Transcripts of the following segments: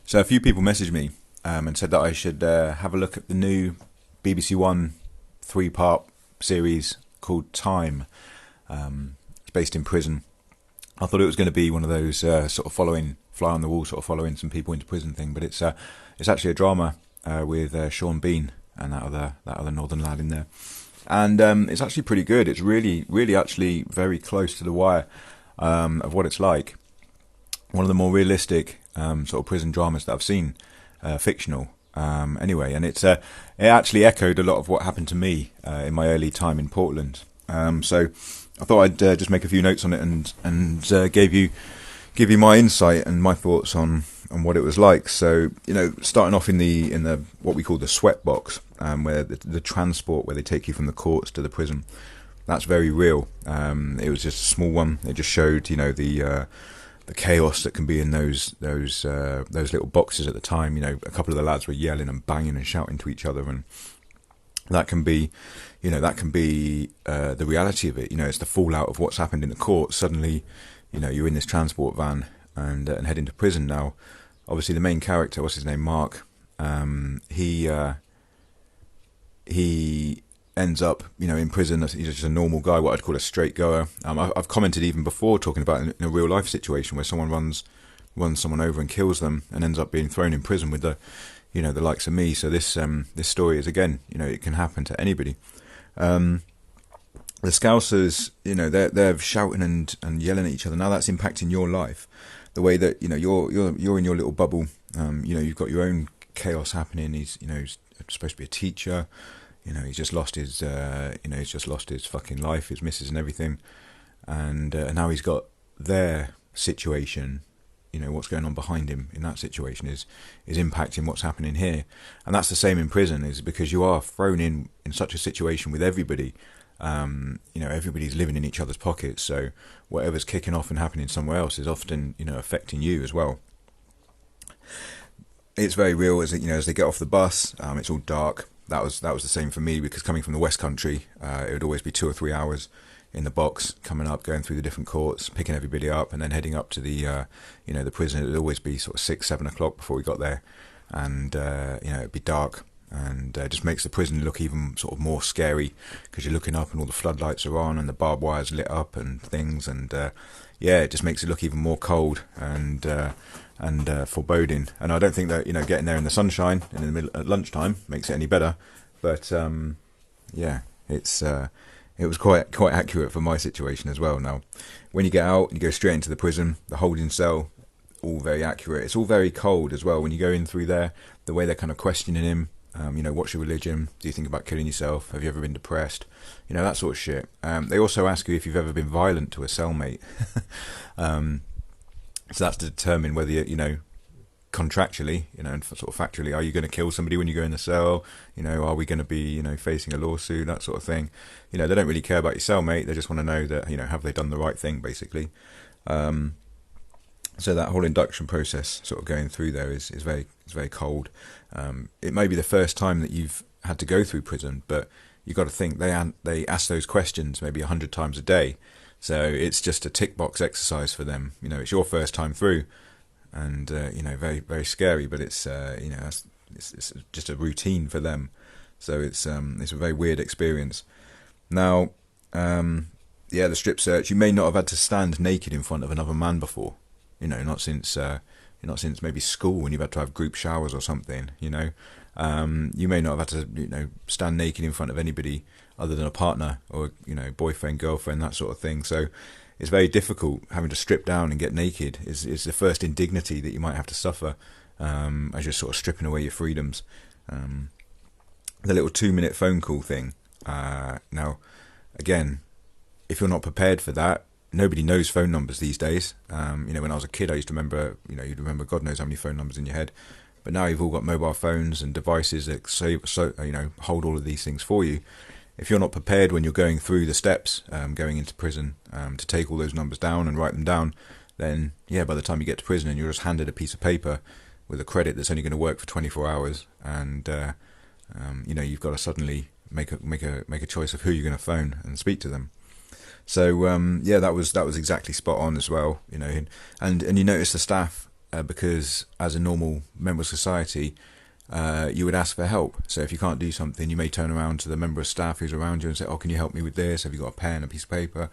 So a few people messaged me and said that I should have a look at the new BBC One 3-part series called Time. It's based in prison. I thought it was going to be one of those sort of following, fly on the wall, sort of following some people into prison thing, but it's actually a drama with Sean Bean and that other northern lad in there, and it's actually pretty good. It's really actually very close to the wire of what it's like. One of the more realistic sort of prison dramas that I've seen, fictional anyway, and it actually echoed a lot of what happened to me in my early time in Portland. So I thought I'd just make a few notes on it and give you my insight and my thoughts on what it was like. So, you know, starting off in the what we call the sweat box, where the transport where they take you from the courts to the prison, that's very real. It was just a small one. It just showed, you know, the chaos that can be in those little boxes at the time. You know, a couple of the lads were yelling and banging and shouting to each other, and that can be, you know, the reality of it. You know, it's the fallout of what's happened in the court. Suddenly, you know, you're in this transport van and heading to prison. Now, obviously, the main character, what's his name, Mark, he ends up, you know, in prison. He's just a normal guy, what I'd call a straight goer. I've commented even before, talking about in a real life situation where someone runs someone over and kills them and ends up being thrown in prison with the likes of me. So this story is, again, you know, it can happen to anybody. The Scousers, you know, they're shouting and yelling at each other. Now that's impacting your life, the way that, you know, you're in your little bubble. You know, you've got your own chaos happening. He's supposed to be a teacher. You know, he's just lost his fucking life, his missus and everything, and now he's got their situation. You know, what's going on behind him in that situation is impacting what's happening here, and that's the same in prison. Is because you are thrown in such a situation with everybody. You know, everybody's living in each other's pockets, so whatever's kicking off and happening somewhere else is often, you know, affecting you as well. It's very real as they get off the bus. It's all dark. That was the same for me, because coming from the West Country, it would always be 2 or 3 hours in the box, coming up, going through the different courts, picking everybody up, and then heading up to the the prison. It would always be sort of 6-7 o'clock before we got there, and it'd be dark, and it just makes the prison look even sort of more scary, because you're looking up and all the floodlights are on and the barbed wire's lit up and things, and it just makes it look even more cold and foreboding. And I don't think that, you know, getting there in the sunshine in the middle at lunchtime makes it any better, but it was quite accurate for my situation as well. Now, when you get out and you go straight into the prison, the holding cell, all very accurate. It's all very cold as well when you go in through there. The way they're kind of questioning him, you know, what's your religion? Do you think about killing yourself? Have you ever been depressed? You know, that sort of shit. They also ask you if you've ever been violent to a cellmate. So that's to determine whether you know, contractually, you know, and sort of factually, are you going to kill somebody when you go in the cell? You know, are we going to be, you know, facing a lawsuit, that sort of thing? You know, they don't really care about your cellmate. They just want to know that, you know, have they done the right thing, basically. So that whole induction process, sort of going through there, is very cold. It may be the first time that you've had to go through prison, but you've got to think they ask those questions maybe 100 times a day. So it's just a tick box exercise for them. You know, it's your first time through, and you know, very very scary. But it's you know, it's just a routine for them. So it's a very weird experience. Now, the strip search. You may not have had to stand naked in front of another man before. You know, not since maybe school, when you've had to have group showers or something. You know, you may not have had to, you know, stand naked in front of anybody other than a partner or, you know, boyfriend, girlfriend, that sort of thing. So it's very difficult having to strip down and get naked. Is the first indignity that you might have to suffer as you're sort of stripping away your freedoms. The little 2-minute phone call thing. Now, again, if you're not prepared for that, nobody knows phone numbers these days. You know, when I was a kid, I used to remember, you know, you'd remember God knows how many phone numbers in your head. But now you've all got mobile phones and devices that hold all of these things for you. If you're not prepared when you're going through the steps, going into prison, to take all those numbers down and write them down, then by the time you get to prison and you're just handed a piece of paper with a credit that's only going to work for 24 hours, and you know, you've got to suddenly make a choice of who you're going to phone and speak to them. So that was exactly spot on as well. You know, and you notice the staff because as a normal member of society, you would ask for help. So if you can't do something, you may turn around to the member of staff who's around you and say, "Oh, can you help me with this? Have you got a pen, a piece of paper?"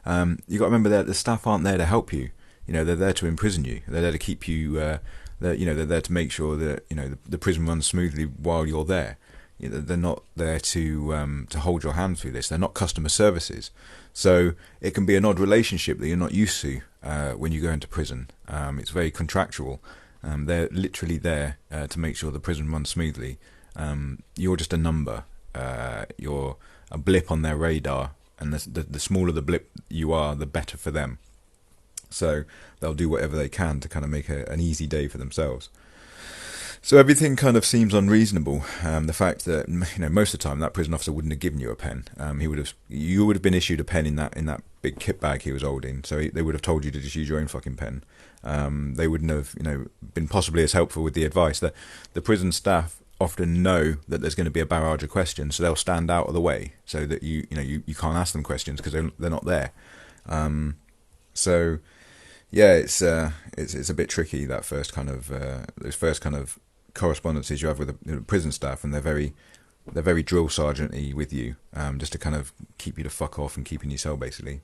You got to remember that the staff aren't there to help you. They're there to imprison you. They're there to keep you. They're there to make sure that the prison runs smoothly while you're there. They're not there to hold your hand through this. They're not customer services. So it can be an odd relationship that you're not used to when you go into prison. It's very contractual. They're literally there to make sure the prison runs smoothly. You're just a number. You're a blip on their radar, and the smaller the blip you are, the better for them. So they'll do whatever they can to kind of make an easy day for themselves. So everything kind of seems unreasonable. The fact that most of the time that prison officer wouldn't have given you a pen. You would have been issued a pen in that big kit bag he was holding. So they would have told you to just use your own fucking pen. They wouldn't have been possibly as helpful with the advice. The prison staff often know that there's going to be a barrage of questions, so they'll stand out of the way so that you can't ask them questions because they're not there. So yeah, it's a bit tricky, that first kind of those first kind of correspondences you have with the prison staff, and they're very drill sergeant-y with you, just to kind of keep you to fuck off and keep in your cell basically.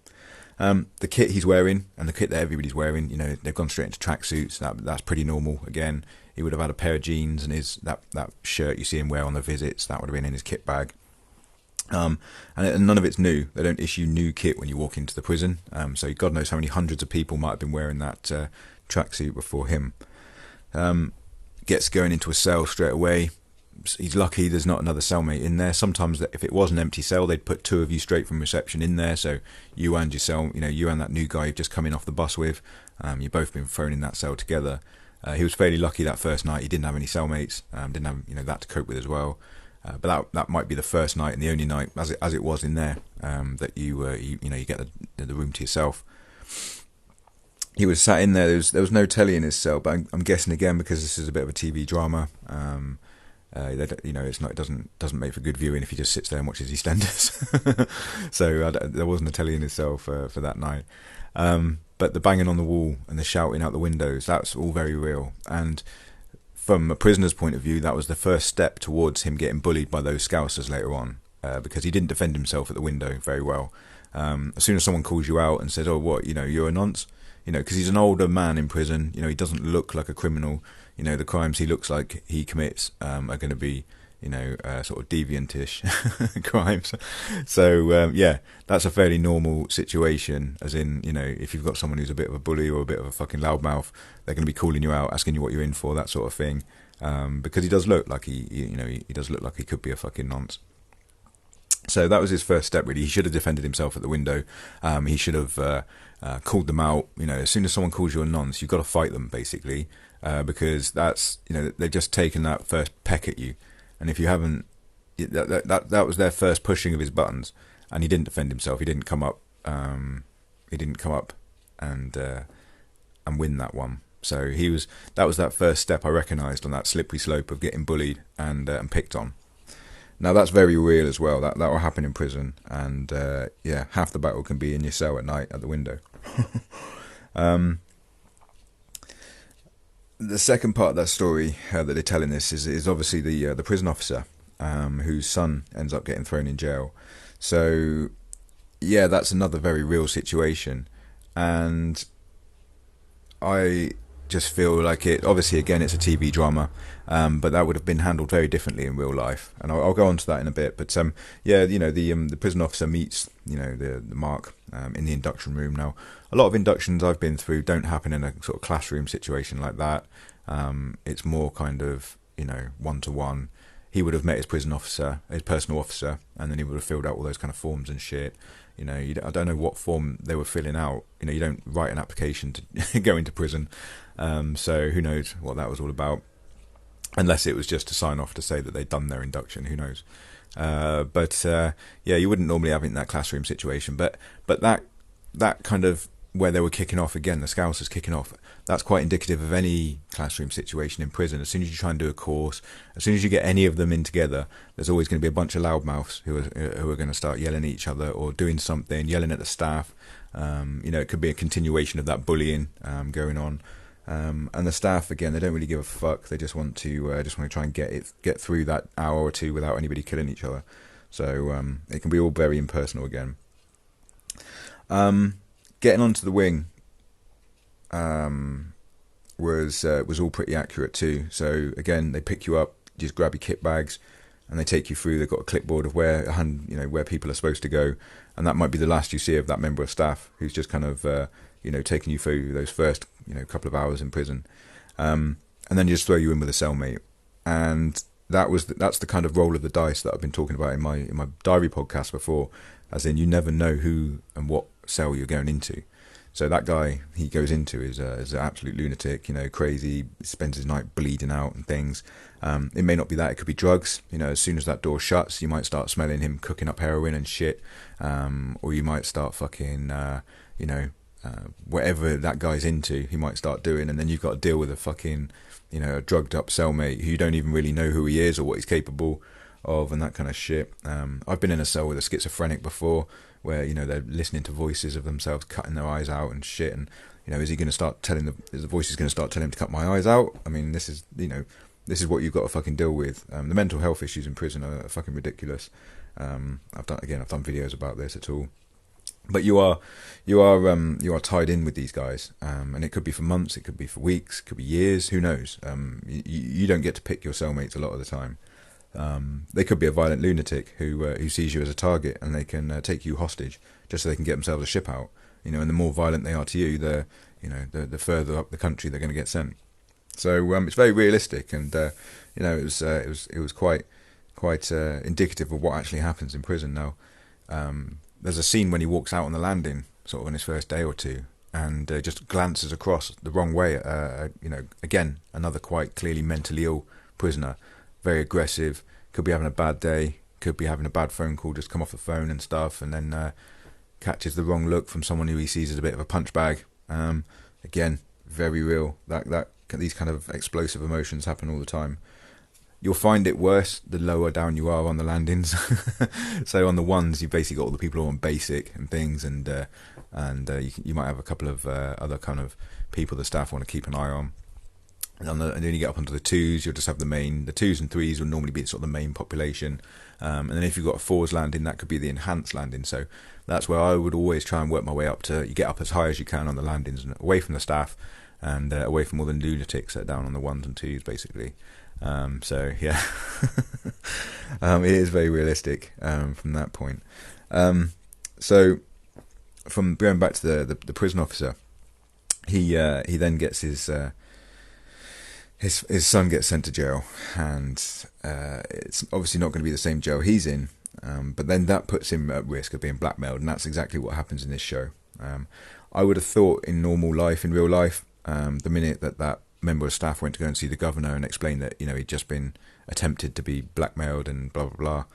The kit he's wearing and the kit that everybody's wearing, they've gone straight into tracksuits. That's pretty normal. Again, he would have had a pair of jeans and that shirt you see him wear on the visits. That would have been in his kit bag. And none of it's new. They don't issue new kit when you walk into the prison. So God knows how many hundreds of people might have been wearing that tracksuit before him. Gets going into a cell straight away. He's lucky there's not another cellmate in there. Sometimes if it was an empty cell, they'd put two of you straight from reception in there. So you and your cell, you and that new guy you've just come in off the bus with, you've both been thrown in that cell together. He was fairly lucky that first night. He didn't have any cellmates. Didn't have that to cope with as well. But that might be the first night and the only night, as it was in there, that you get the room to yourself. He was sat in there. There was no telly in his cell, but I'm guessing again because this is a bit of a TV drama. It doesn't make for good viewing if he just sits there and watches EastEnders. So there wasn't a telly in his cell for that night. But the banging on the wall and the shouting out the windows, that's all very real. And from a prisoner's point of view, that was the first step towards him getting bullied by those scousers later on, because he didn't defend himself at the window very well. As soon as someone calls you out and says, "Oh, what, you're a nonce," because he's an older man in prison, he doesn't look like a criminal. The crimes he looks like he commits are going to be, sort of deviantish crimes. So, that's a fairly normal situation, as in, if you've got someone who's a bit of a bully or a bit of a fucking loudmouth, they're going to be calling you out, asking you what you're in for, that sort of thing. Because he does look like he does look like he could be a fucking nonce. So that was his first step, really. He should have defended himself at the window. He should have called them out. As soon as someone calls you a nonce, you've got to fight them, basically. Because that's they've just taken that first peck at you, and if you haven't, that was their first pushing of his buttons, and he didn't defend himself. He didn't come up. And win that one. So that was that first step I recognised on that slippery slope of getting bullied and picked on. Now that's very real as well. That will happen in prison, and half the battle can be in your cell at night at the window. The second part of that story that they tell in this is obviously the prison officer whose son ends up getting thrown in jail. So that's another very real situation, and I just feel like it. Obviously, again, it's a TV drama, but that would have been handled very differently in real life, and I'll go on to that in a bit. But the prison officer meets the Mark in the induction room. Now, a lot of inductions I've been through don't happen in a sort of classroom situation like that. It's more kind of one-to-one. He would have met his prison officer, his personal officer, and then he would have filled out all those kind of forms and shit. I don't know what form they were filling out. You don't write an application to go into prison. So who knows what that was all about? Unless it was just to sign off to say that they'd done their induction. Who knows? You wouldn't normally have it in that classroom situation. But that kind of where they were kicking off again, the Scousers kicking off, that's quite indicative of any classroom situation in prison. As soon as you try and do a course, as soon as you get any of them in together, there's always going to be a bunch of loudmouths who are going to start yelling at each other or doing something, yelling at the staff. It could be a continuation of that bullying going on. And the staff, again, they don't really give a fuck. They just want to try and get through that hour or two without anybody killing each other. So it can be all very impersonal again. Getting onto the wing was all pretty accurate too. So again, they pick you up, just grab your kit bags, and they take you through. They've got a clipboard of where people are supposed to go, and that might be the last you see of that member of staff who's just kind of taking you through those first couple of hours in prison, and then just throw you in with a cellmate. And that's the kind of roll of the dice that I've been talking about in my diary podcast before, as in you never know who and what cell you're going into. So that guy he goes into is an absolute lunatic, crazy, spends his night bleeding out and things. It may not be that, it could be drugs. As soon as that door shuts, you might start smelling him cooking up heroin and shit, or you might start fucking, whatever that guy's into, he might start doing, and then you've got to deal with a fucking, a drugged up cellmate who you don't even really know who he is or what he's capable of, and that kind of shit. I've been in a cell with a schizophrenic before, where they're listening to voices of themselves cutting their eyes out and shit, and is he going to start telling is the voice is going to start telling him to cut my eyes out? I mean, this is what you've got to fucking deal with. The mental health issues in prison are fucking ridiculous. I've done videos about this at all. But you are tied in with these guys, and it could be for months, it could be for weeks, it could be years. Who knows? You don't get to pick your cellmates a lot of the time. They could be a violent lunatic who sees you as a target, and they can take you hostage just so they can get themselves a ship out. And the more violent they are to you, the further up the country they're going to get sent. So it's very realistic, and it was quite indicative of what actually happens in prison. Now, there's a scene when he walks out on the landing, sort of on his first day or two, and just glances across the wrong way. Again, another quite clearly mentally ill prisoner, very aggressive, could be having a bad day, could be having a bad phone call, just come off the phone and stuff, and then catches the wrong look from someone who he sees as a bit of a punch bag. Again, very real. That these kind of explosive emotions happen all the time. You'll find it worse the lower down you are on the landings. So on the ones, you've basically got all the people who are on basic and things, and you might have a couple of other kind of people the staff want to keep an eye on. And then you get up onto the twos, you'll just have the twos and threes will normally be sort of the main population. And then if you've got a fours landing, that could be the enhanced landing. So that's where I would always try and work my way up to. You get up as high as you can on the landings, and away from the staff, and away from all the lunatics that are down on the ones and twos, basically. So yeah, it is very realistic from that point. So from going back to the prison officer, he then gets his son gets sent to jail, and it's obviously not going to be the same jail he's in, but then that puts him at risk of being blackmailed, and that's exactly what happens in this show. I would have thought in normal life, in real life, the minute that member of staff went to go and see the governor and explain that he'd just been attempted to be blackmailed and blah blah blah,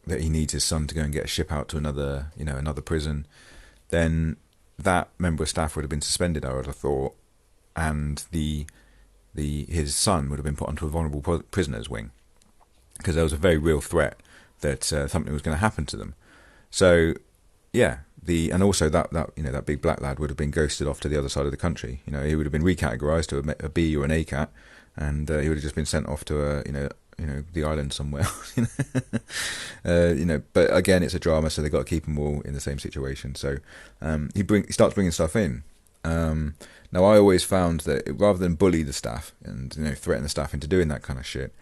that he needs his son to go and get a ship out to another prison, then that member of staff would have been suspended, I would have thought, and his son would have been put onto a vulnerable prisoners wing, because there was a very real threat that something was going to happen to them. So yeah, and also that big black lad would have been ghosted off to the other side of the country. He would have been recategorised to a B or an A cat, and he would have just been sent off to the island somewhere. But again, it's a drama, so they've got to keep them all in the same situation. So he starts bringing stuff in. Now, I always found that rather than bully the staff and threaten the staff into doing that kind of shit,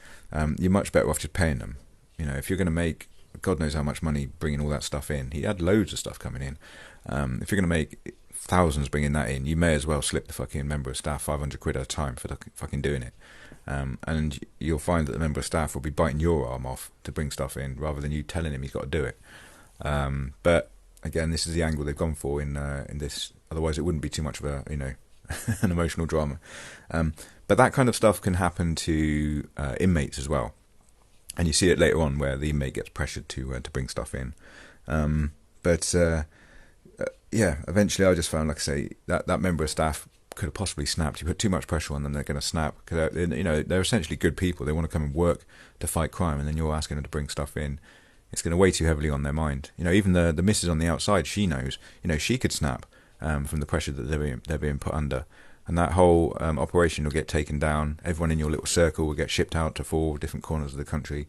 you're much better off just paying them. If you're going to make God knows how much money bringing all that stuff in, he had loads of stuff coming in. If you're going to make thousands bringing that in, you may as well slip the fucking member of staff 500 quid at a time for fucking doing it. And you'll find that the member of staff will be biting your arm off to bring stuff in rather than you telling him he's got to do it. But again, this is the angle they've gone for in this. Otherwise, it wouldn't be too much of a an emotional drama. But that kind of stuff can happen to inmates as well, and you see it later on where the inmate gets pressured to bring stuff in. Yeah, eventually I just found, like I say, that member of staff could have possibly snapped. You put too much pressure on them, they're going to snap. Cause they're essentially good people. They want to come and work to fight crime, and then you're asking them to bring stuff in. It's going to weigh too heavily on their mind. Even the missus on the outside, she knows. She could snap from the pressure that they're being put under. and that whole operation will get taken down. Everyone in your little circle will get shipped out to 4 different corners of the country.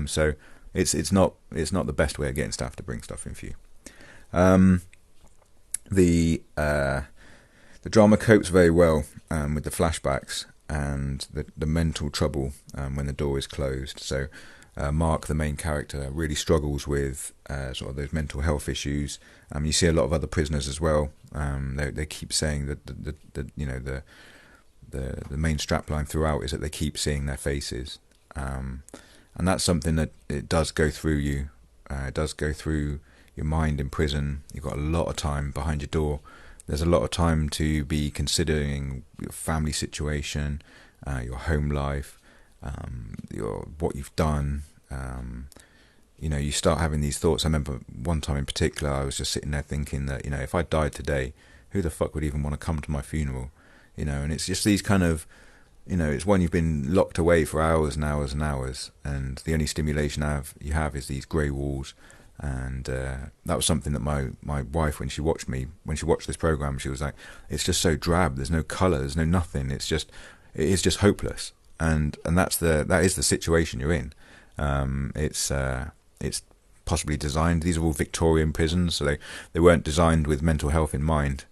So it's not the best way of getting staff to bring stuff in for you. The drama copes very well with the flashbacks and the mental trouble when the door is closed. So Mark, the main character, really struggles with sort of those mental health issues. You see a lot of other prisoners as well. They keep saying that the main strapline throughout is that they keep seeing their faces, and that's something that it does go through you. It does go through your mind in prison. You've got a lot of time behind your door. There's a lot of time to be considering your family situation, your home life, what you've done. You start having these thoughts. I remember one time in particular, I was just sitting there thinking that, if I died today, who the fuck would even want to come to my funeral? And it's just these kind of, it's when you've been locked away for hours and hours and hours, and the only stimulation you have is these grey walls. And that was something that my wife, when she watched this program, she was like, it's just so drab, there's no colour, there's no nothing, it is just hopeless. And that is the situation you're in. It's possibly designed, these are all Victorian prisons, so they weren't designed with mental health in mind.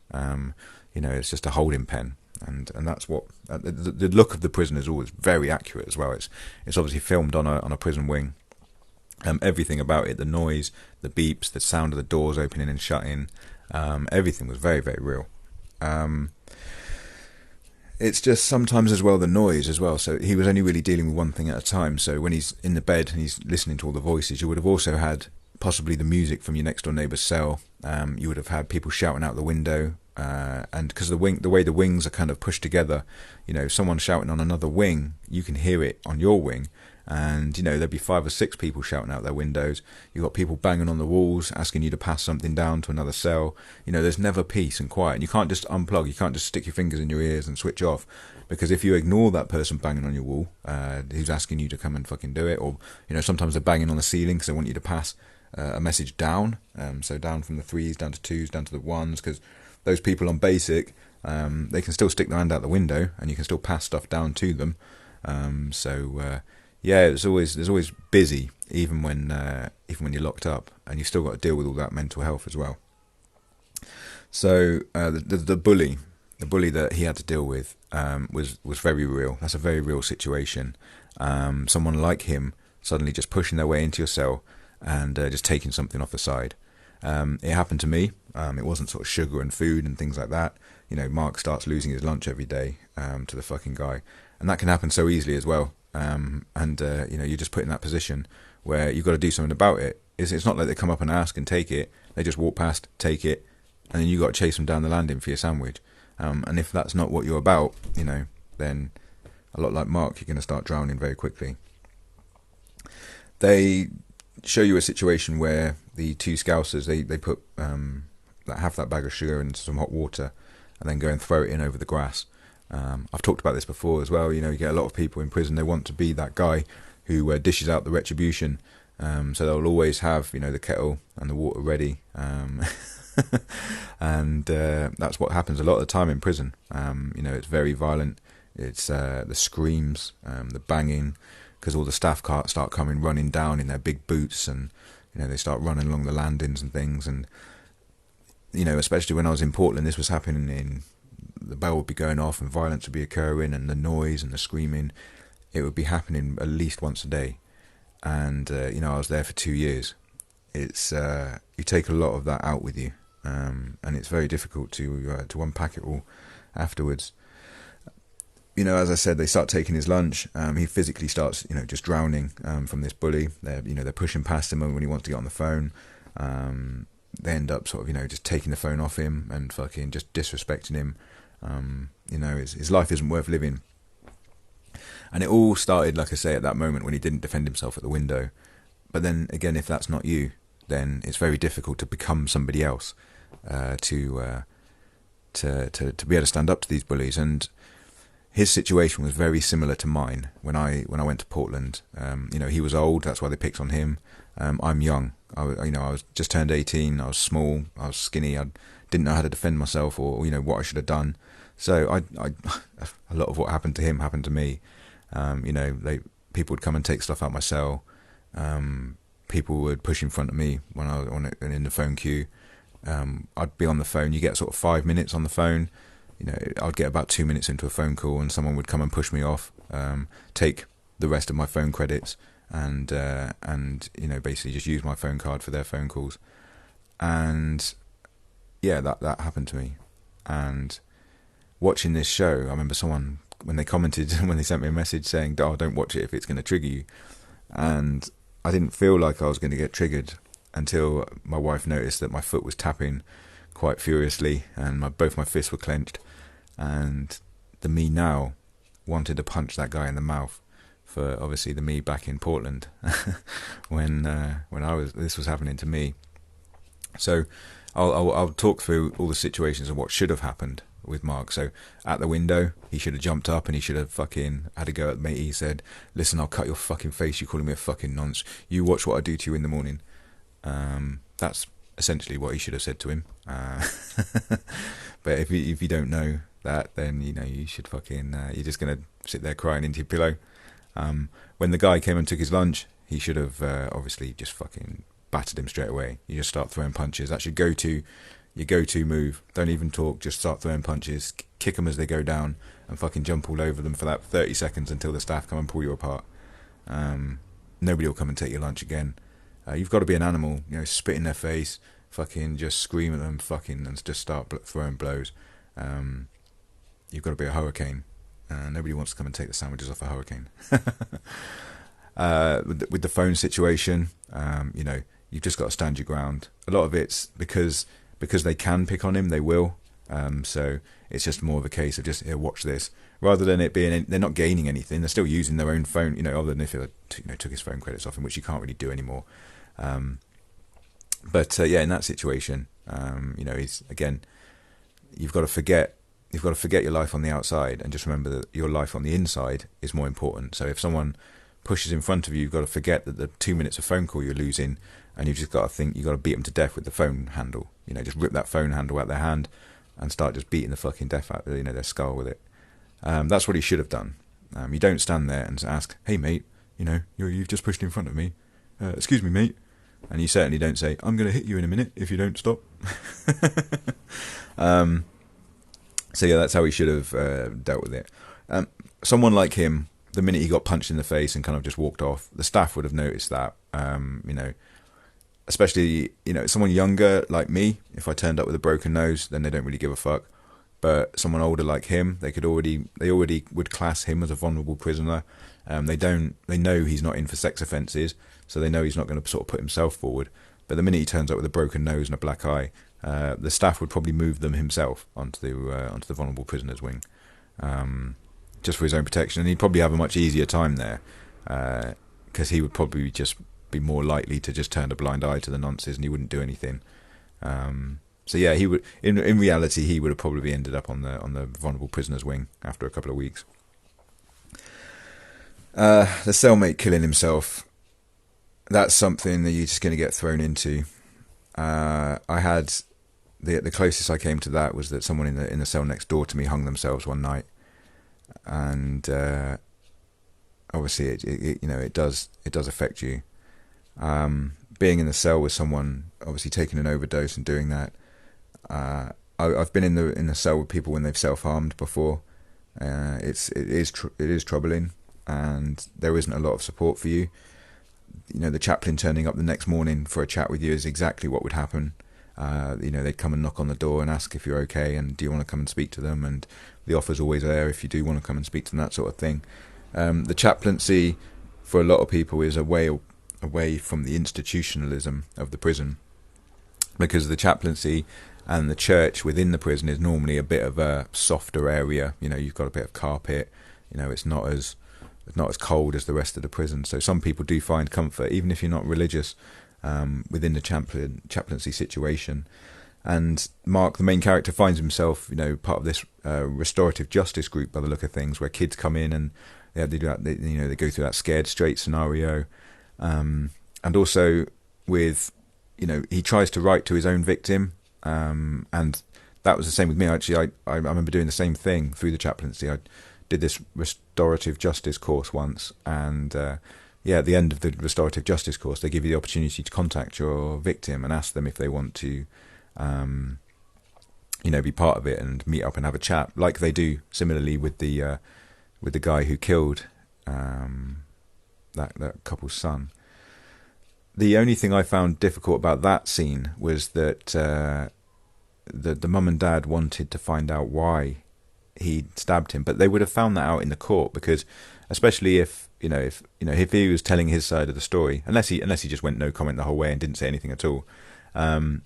It's just a holding pen, and that's what the look of the prison is always very accurate as well. It's obviously filmed on a prison wing. Everything about it, the noise, the beeps, the sound of the doors opening and shutting, everything was very, very real. It's just sometimes as well the noise as well. So he was only really dealing with one thing at a time. So when he's in the bed and he's listening to all the voices, you would have also had possibly the music from your next door neighbour's cell. You would have had people shouting out the window, and because the way the wings are kind of pushed together, someone shouting on another wing, you can hear it on your wing. And there'd be 5 or 6 people shouting out their windows. You've got people banging on the walls asking you to pass something down to another cell. There's never peace and quiet, and you can't just unplug, you can't just stick your fingers in your ears and switch off, because if you ignore that person banging on your wall, who's asking you to come and fucking do it, or sometimes they're banging on the ceiling because they want you to pass a message down, so down from the 3s down to 2s down to the 1s, because those people on basic, they can still stick their hand out the window and you can still pass stuff down to them. Yeah, there's always busy, even when you're locked up, and you've still got to deal with all that mental health as well. So the bully that he had to deal with was very real. That's a very real situation. Someone like him suddenly just pushing their way into your cell and just taking something off the side. It happened to me. It wasn't sort of sugar and food and things like that. Mark starts losing his lunch every day to the fucking guy, and that can happen so easily as well. You're just put in that position where you've got to do something about it. It's not like they come up and ask and take it. They just walk past, take it, and then you got to chase them down the landing for your sandwich. And if that's not what you're about, then a lot like Mark, you're going to start drowning very quickly. They show you a situation where the 2 Scousers, they put half that bag of sugar into some hot water and then go and throw it in over the grass. I've talked about this before as well. You get a lot of people in prison, they want to be that guy who dishes out the retribution. So they'll always have, the kettle and the water ready. And that's what happens a lot of the time in prison. It's very violent. It's the screams, the banging, because all the staff start coming running down in their big boots, and they start running along the landings and things. And especially when I was in Portland, this was happening the bell would be going off and violence would be occurring, and the noise and the screaming, it would be happening at least once a day. And I was there for 2 years. It's you take a lot of that out with you, and it's very difficult to unpack it all afterwards. As I said, they start taking his lunch. He physically starts just drowning from this bully. They're pushing past him when he wants to get on the phone. They end up sort of just taking the phone off him and fucking just disrespecting him. His life isn't worth living. And it all started, like I say, at that moment when he didn't defend himself at the window. But then again, if that's not you, then it's very difficult to become somebody else, to be able to stand up to these bullies. And his situation was very similar to mine when I went to Portland. He was old, that's why they picked on him. I'm young. I was just turned 18. I was small. I was skinny. I didn't know how to defend myself, or what I should have done. So a lot of what happened to him happened to me. People would come and take stuff out my cell. People would push in front of me when I was in the phone queue. I'd be on the phone. You get sort of 5 minutes on the phone. I'd get about 2 minutes into a phone call, and someone would come and push me off, take the rest of my phone credits, and basically just use my phone card for their phone calls. And yeah, that happened to me. And watching this show, I remember someone, when they commented, when they sent me a message saying, "Oh, don't watch it if it's going to trigger you." And I didn't feel like I was going to get triggered until my wife noticed that my foot was tapping quite furiously, and both my fists were clenched. And the me now wanted to punch that guy in the mouth for obviously the me back in Portland when this was happening to me. So I'll talk through all the situations and what should have happened with Mark. So at the window, he should have jumped up and he should have fucking had a go at me. He said, "Listen, I'll cut your fucking face. You're calling me a fucking nonce. You watch what I do to you in the morning." That's essentially what he should have said to him. But if you don't know that, then you should fucking you're just gonna sit there crying into your pillow. When the guy came and took his lunch, he should have obviously just fucking battered him straight away. You just start throwing punches. That's your go-to move. Don't even talk, just start throwing punches, kick them as they go down, and fucking jump all over them for that 30 seconds until the staff come and pull you apart. Nobody will come and take your lunch again. You've got to be an animal, spit in their face, fucking just scream at them, fucking, and just start throwing blows. You've got to be a hurricane. Nobody wants to come and take the sandwiches off a hurricane. With the phone situation, you've just got to stand your ground. A lot of it's because they can pick on him, they will. So it's just more of a case of just, here, watch this, rather than it being, they're not gaining anything. They're still using their own phone, other than if they took his phone credits off him, which you can't really do anymore. But in that situation, he's, again, you've got to forget your life on the outside and just remember that your life on the inside is more important. So if someone pushes in front of you, you've got to forget that the 2 minutes of phone call you're losing, and you've just got to think you've got to beat them to death with the phone handle. Just rip that phone handle out their hand and start just beating the fucking death out of their skull with it. That's what he should have done. You don't stand there and ask, "Hey mate, you've just pushed in front of me. Excuse me, mate." And you certainly don't say, "I'm going to hit you in a minute if you don't stop." So yeah, that's how he should have dealt with it. Someone like him, the minute he got punched in the face and kind of just walked off, the staff would have noticed that. Especially, someone younger like me, if I turned up with a broken nose, then they don't really give a fuck. But someone older like him, they already would class him as a vulnerable prisoner. They know he's not in for sex offences, so they know he's not going to sort of put himself forward. But the minute he turns up with a broken nose and a black eye, the staff would probably move them himself onto the vulnerable prisoners wing, just for his own protection. And he'd probably have a much easier time there, because he would probably just be more likely to just turn a blind eye to the nonsense, and he wouldn't do anything. So yeah, he would. In reality, he would have probably ended up on the vulnerable prisoners wing after a couple of weeks. The cellmate killing himself. That's something that you're just going to get thrown into. I had the closest I came to that was that someone in the cell next door to me hung themselves one night, and obviously it does affect you. Being in the cell with someone obviously taking an overdose and doing that. I've been in the cell with people when they've self-harmed before. It is troubling, and there isn't a lot of support for you. The chaplain turning up the next morning for a chat with you is exactly what would happen. They'd come and knock on the door and ask if you're okay and do you want to come and speak to them, and the offer's always there if you do want to come and speak to them, that sort of thing. The chaplaincy for a lot of people is away from the institutionalism of the prison, because the chaplaincy and the church within the prison is normally a bit of a softer area. You've got a bit of carpet. It's not as cold as the rest of the prison. So some people do find comfort, even if you're not religious, within the chaplaincy situation. And Mark, the main character, finds himself, part of this restorative justice group by the look of things, where kids come in and they do that. They go through that scared straight scenario, and also with, he tries to write to his own victim, and that was the same with me. Actually, I remember doing the same thing through the chaplaincy. I did this restorative justice course once, and yeah, at the end of the restorative justice course, they give you the opportunity to contact your victim and ask them if they want to, be part of it and meet up and have a chat, like they do similarly with the guy who killed that couple's son. The only thing I found difficult about that scene was that the mum and dad wanted to find out why he stabbed him, but they would have found that out in the court, because especially if he was telling his side of the story, unless he just went no comment the whole way and didn't say anything at all,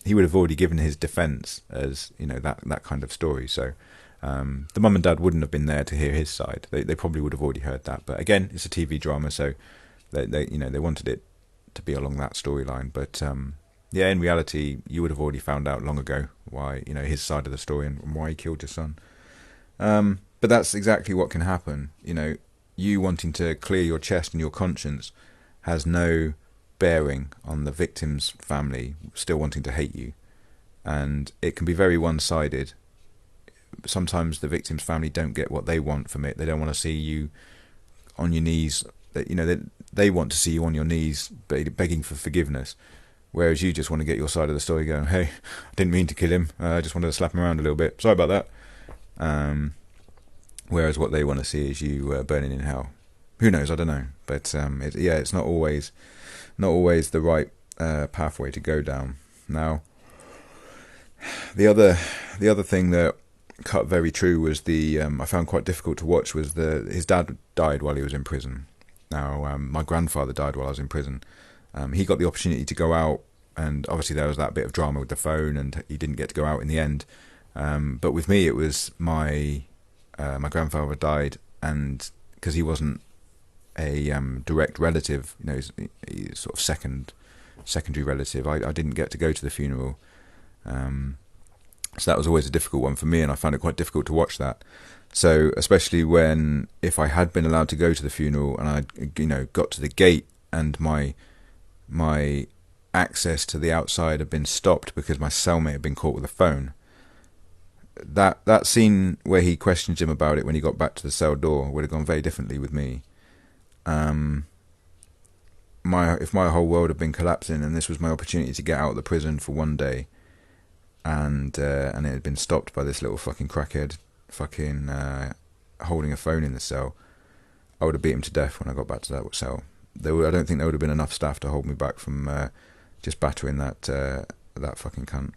he would have already given his defence as that kind of story. So the mum and dad wouldn't have been there to hear his side. They probably would have already heard that. But again, it's a TV drama, so they wanted it to be along that storyline. But yeah, in reality, you would have already found out long ago why his side of the story and why he killed your son. But that's exactly what can happen. You wanting to clear your chest and your conscience has no bearing on the victim's family still wanting to hate you, and it can be very one-sided. Sometimes the victim's family don't get what they want from it. They don't want to see you on your knees. They want to see you on your knees begging for forgiveness, whereas you just want to get your side of the story going. Hey, I didn't mean to kill him. I just wanted to slap him around a little bit. Sorry about that. Whereas what they want to see is you burning in hell. Who knows? I don't know. But it's not always the right pathway to go down. Now, the other thing that cut very true was I found quite difficult to watch was his dad died while he was in prison. Now, my grandfather died while I was in prison. He got the opportunity to go out, and obviously there was that bit of drama with the phone, and he didn't get to go out in the end. But with me, it was my grandfather died, and because he wasn't a direct relative, he's sort of secondary relative, I didn't get to go to the funeral. So that was always a difficult one for me, and I found it quite difficult to watch that. So especially if I had been allowed to go to the funeral and I got to the gate and my access to the outside had been stopped because my cellmate had been caught with a phone, that scene where he questions him about it when he got back to the cell door would have gone very differently with me. If my whole world had been collapsing and this was my opportunity to get out of the prison for one day, and it had been stopped by this little fucking crackhead holding a phone in the cell, I would have beat him to death when I got back to that cell. I don't think there would have been enough staff to hold me back from just battering that fucking cunt.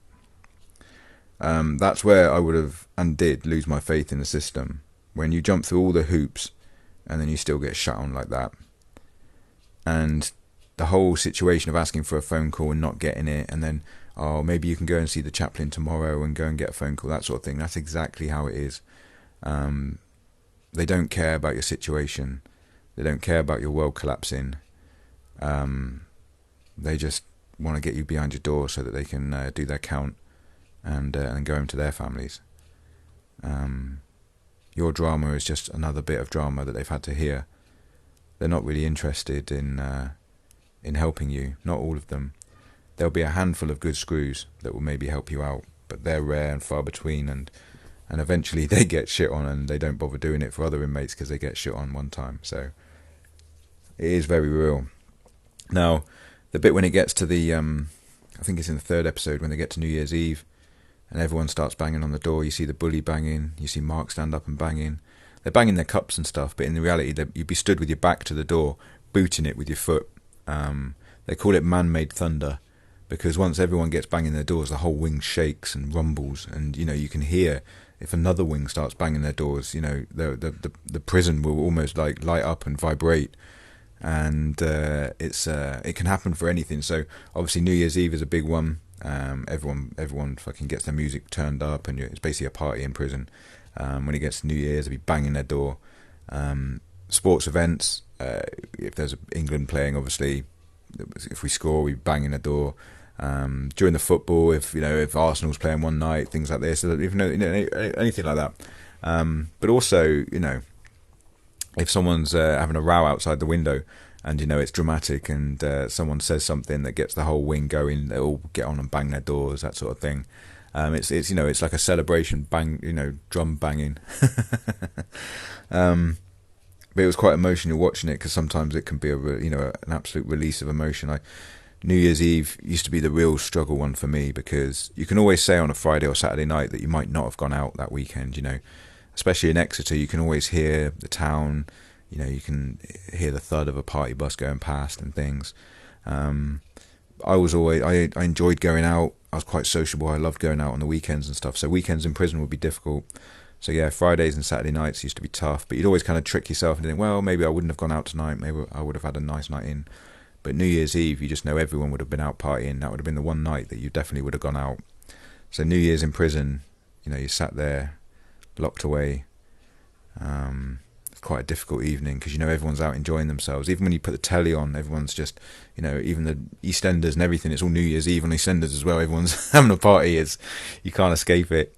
That's where I would have and did lose my faith in the system. When you jump through all the hoops and then you still get shut on like that. And the whole situation of asking for a phone call and not getting it, and then, oh, maybe you can go and see the chaplain tomorrow and go and get a phone call, that sort of thing. That's exactly how it is. They don't care about your situation. They don't care about your world collapsing. They just want to get you behind your door so that they can do their count and go home to their families. Your drama is just another bit of drama that they've had to hear. They're not really interested in helping you. Not all of them. There'll be a handful of good screws that will maybe help you out, but they're rare and far between, and eventually they get shit on and they don't bother doing it for other inmates because they get shit on one time. So it is very real. Now, the bit when it gets to the, I think it's in the third episode, when they get to New Year's Eve and everyone starts banging on the door, you see the bully banging, you see Mark stand up and banging. They're banging their cups and stuff, but in reality, you'd be stood with your back to the door, booting it with your foot. They call it man-made thunder, because once everyone gets banging their doors, the whole wing shakes and rumbles, and you can hear if another wing starts banging their doors, the prison will almost like light up and vibrate, and it can happen for anything. So obviously New Year's Eve is a big one. Everyone fucking gets their music turned up, and it's basically a party in prison. When it gets to New Year's, they'll be banging their door. Sports events, if there's England playing, obviously, if we score, we bang in the door. During the football, if Arsenal's playing one night, things like this, even anything like that. But also, if someone's having a row outside the window, and it's dramatic, and someone says something that gets the whole wing going, they all get on and bang their doors, that sort of thing. It's you know, it's like a celebration, bang, you know, drum banging. But it was quite emotional watching it, because sometimes it can be you know, an absolute release of emotion. New Year's Eve used to be the real struggle one for me, because you can always say on a Friday or Saturday night that you might not have gone out that weekend, you know. Especially in Exeter, you can always hear the town, you know, you can hear the thud of a party bus going past and things. I enjoyed going out. I was quite sociable. I loved going out on the weekends and stuff. So weekends in prison would be difficult. So yeah, Fridays and Saturday nights used to be tough. But you'd always kind of trick yourself and think, well, maybe I wouldn't have gone out tonight. Maybe I would have had a nice night in. But New Year's Eve, you just know everyone would have been out partying. That would have been the one night that you definitely would have gone out. So New Year's in prison, you know, you sat there, locked away. It's quite a difficult evening, because you know everyone's out enjoying themselves. Even when you put the telly on, everyone's just, you know, even the EastEnders and everything, it's all New Year's Eve on EastEnders as well. Everyone's having a party. You can't escape it.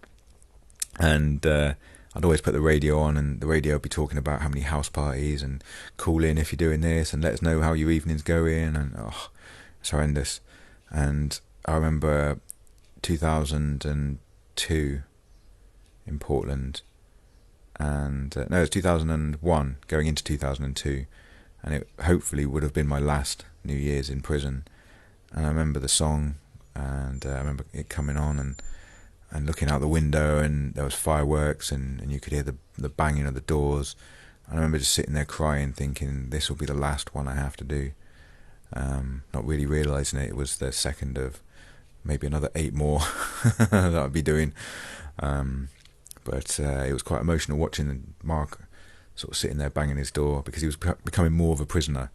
And I'd always put the radio on, and the radio would be talking about how many house parties, and call in if you're doing this, and let us know how your evening's going, and it's horrendous. And I remember 2002 in Portland, and no, it was 2001 going into 2002, and it hopefully would have been my last New Year's in prison. And I remember the song, and I remember it coming on, and looking out the window, and there was fireworks, and you could hear the banging of the doors. And I remember just sitting there crying, thinking this will be the last one I have to do. Not really realising it was the second of maybe another 8 more that I'd be doing. But it was quite emotional watching Mark sort of sitting there banging his door, because he was becoming more of a prisoner.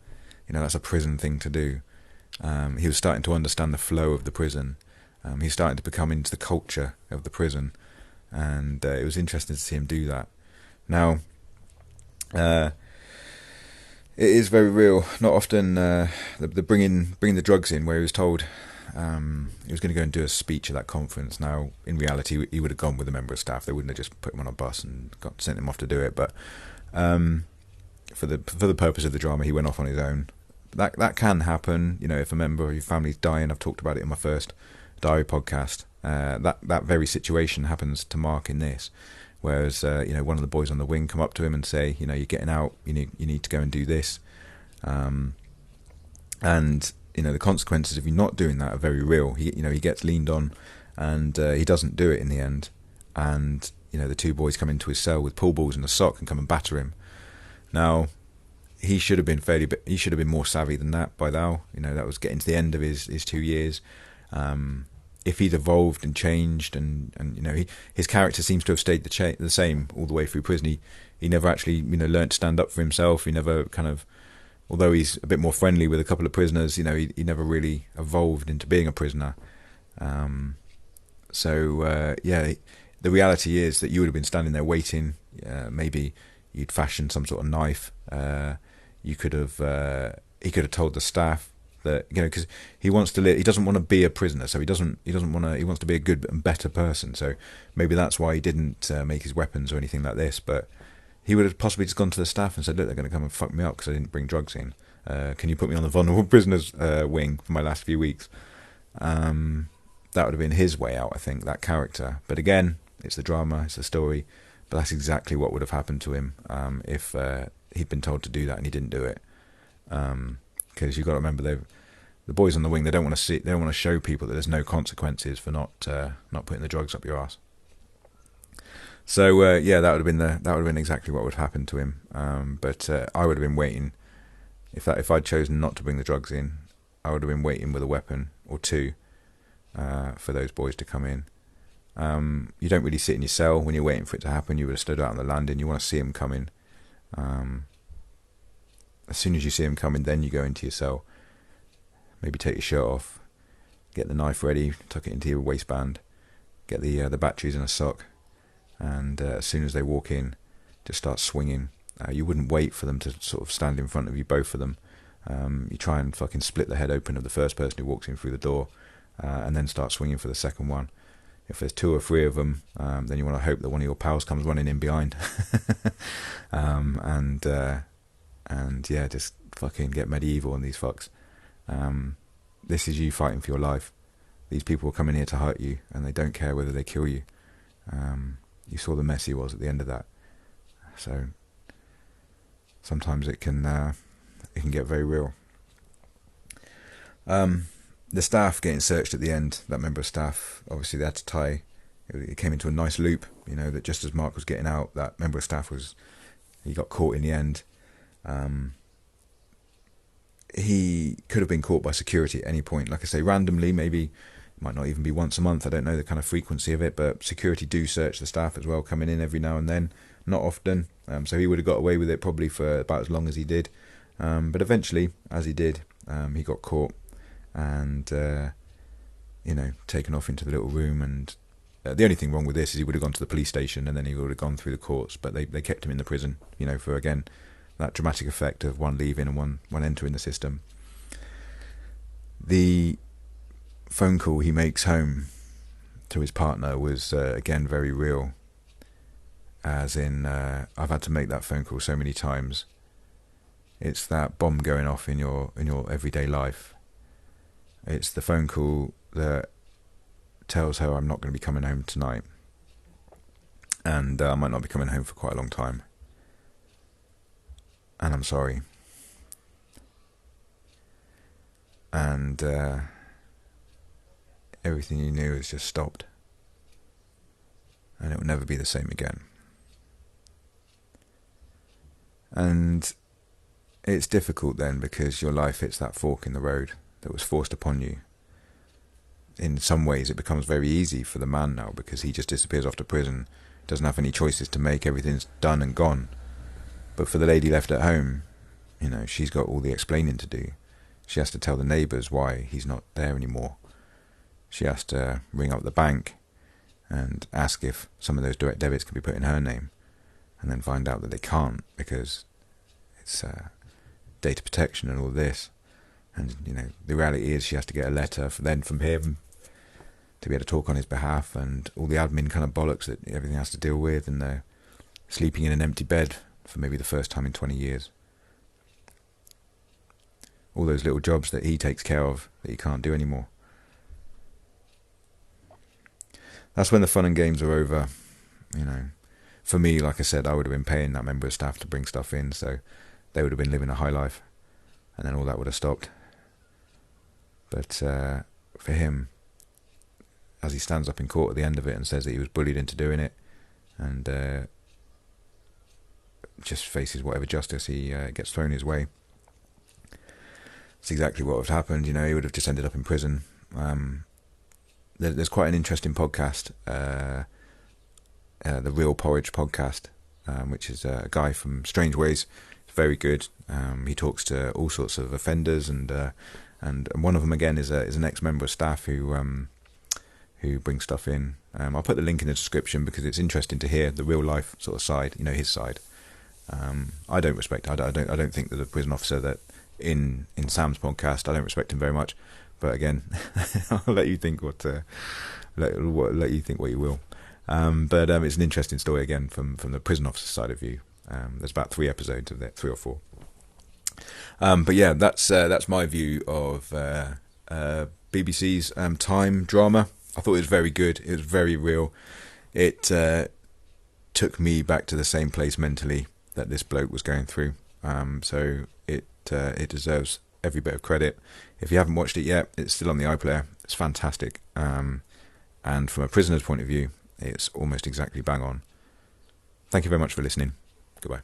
You know, that's a prison thing to do. He was starting to understand the flow of the prison. He's starting to become into the culture of the prison, and it was interesting to see him do that. Now, it is very real. Not often the bringing the drugs in, where he was told he was going to go and do a speech at that conference. Now, in reality, he would have gone with a member of staff. They wouldn't have just put him on a bus and sent him off to do it. But for the purpose of the drama, he went off on his own. That can happen. You know, if a member of your family's dying, I've talked about it in my first diary podcast. That very situation happens to Mark in this. Whereas you know, one of the boys on the wing come up to him and say, you know, you're getting out. You need to go and do this. And you know, the consequences of you not doing that are very real. He gets leaned on, and he doesn't do it in the end. And you know, the 2 boys come into his cell with pool balls and a sock and come and batter him. Now, he should have been more savvy than that by now. You know, that was getting to the end of his 2 years. If he'd evolved and changed, and you know, his character seems to have stayed the same all the way through prison. He never actually, you know, learned to stand up for himself. He never kind of, although he's a bit more friendly with a couple of prisoners, you know, he never really evolved into being a prisoner. Yeah, the reality is that you would have been standing there waiting. Maybe you'd fashioned some sort of knife. He could have told the staff that, you know, because he wants to live. He doesn't want to be a prisoner, so he wants to be a good and better person. So maybe that's why he didn't make his weapons or anything like this. But he would have possibly just gone to the staff and said, look, they're going to come and fuck me up because I didn't bring drugs in. Can you put me on the vulnerable prisoners wing for my last few weeks? That would have been his way out, I think, that character. But again, it's the drama, it's the story. But that's exactly what would have happened to him if he'd been told to do that and he didn't do it. Because you've got to remember, the boys on the wing, they don't want to show people that there's no consequences for not putting the drugs up your ass. So yeah, that would have been exactly what would have happened to him. But I would have been waiting. If I'd chosen not to bring the drugs in, I would have been waiting with a weapon or 2 for those boys to come in. You don't really sit in your cell when you're waiting for it to happen. You would have stood out on the landing. You want to see him coming. As soon as you see him coming, then you go into your cell. Maybe take your shirt off, get the knife ready, tuck it into your waistband, get the batteries in a sock, and as soon as they walk in, just start swinging. You wouldn't wait for them to sort of stand in front of you, both of them. You try and fucking split the head open of the first person who walks in through the door, and then start swinging for the second one. If there's 2 or 3 of them, then you want to hope that one of your pals comes running in behind. And yeah, just fucking get medieval on these fucks. This is you fighting for your life. these people are coming here to hurt you, and they don't care whether they kill you. You saw the mess he was at the end of that. So sometimes it can get very real. The staff getting searched at the end, that member of staff, obviously they had to tie, it came into a nice loop, that just as Mark was getting out, that member of staff he got caught in the end. He could have been caught by security at any point. Like I say, randomly, maybe it might not even be once a month. I don't know the kind of frequency of it, but security do search the staff as well, coming in every now and then, not often. So he would have got away with it probably for about as long as he did. But eventually, as he did, he got caught and, taken off into the little room. And the only thing wrong with this is he would have gone to the police station and then he would have gone through the courts. But they kept him in the prison, for, again, that dramatic effect of one leaving and one entering the system. The phone call he makes home to his partner was, again, very real. As in, I've had to make that phone call so many times. It's that bomb going off in your everyday life. It's the phone call that tells her I'm not going to be coming home tonight. And I might not be coming home for quite a long time. And I'm sorry. And everything you knew has just stopped. And it will never be the same again. And it's difficult then because your life hits that fork in the road that was forced upon you. In some ways it becomes very easy for the man now because he just disappears off to prison, doesn't have any choices to make, everything's done and gone. But for the lady left at home, she's got all the explaining to do. She has to tell the neighbours why he's not there anymore. She has to ring up the bank and ask if some of those direct debits can be put in her name, and then find out that they can't because it's data protection and all this. And, the reality is she has to get a letter from him to be able to talk on his behalf, and all the admin kind of bollocks that everything has to deal with, and they're sleeping in an empty bed for maybe the first time in 20 years. All those little jobs that he takes care of that he can't do anymore. That's when the fun and games are over. For me, like I said, I would have been paying that member of staff to bring stuff in, so they would have been living a high life, and then all that would have stopped. But for him, as he stands up in court at the end of it and says that he was bullied into doing it, and just faces whatever justice he gets thrown his way, it's exactly what would have happened. He would have just ended up in prison. There's quite an interesting podcast, the Real Porridge podcast, which is a guy from Strange Ways. It's very good. He talks to all sorts of offenders, and one of them again is an ex-member of staff who brings stuff in. I'll put the link in the description because it's interesting to hear the real life sort of side, his side. I don't respect. I don't think that the prison officer that in Sam's podcast, I don't respect him very much. But again, I'll let you think let you think what you will. But it's an interesting story again from the prison officer side of view. There's about 3 episodes of that, 3 or 4. But yeah, that's my view of BBC's Time drama. I thought it was very good. It was very real. It took me back to the same place mentally that this bloke was going through. So it deserves every bit of credit. If you haven't watched it yet, it's still on the iPlayer. It's fantastic. And from a prisoner's point of view, it's almost exactly bang on. Thank you very much for listening. Goodbye.